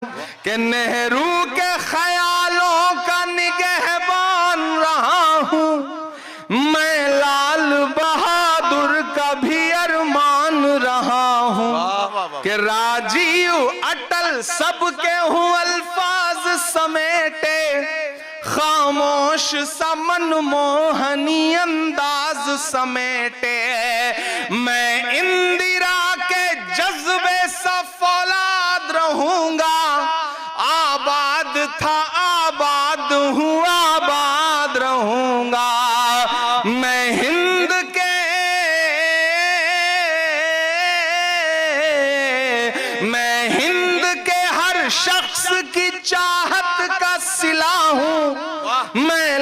कि नेहरू के ख्यालों का निगहबान रहा हूँ, मैं लाल बहादुर का भी अरमान रहा हूँ कि राजीव अटल सबके हूँ अल्फाज समेटे, खामोश सा मनमोहनी अंदाज समेटे। मैं इंदिरा के जज्बे सा फौलाद रहूंगा, आबाद था आबाद हूँ आबाद रहूंगा। मैं हिंद के हर शख्स की चाहत का सिला हूँ, मैं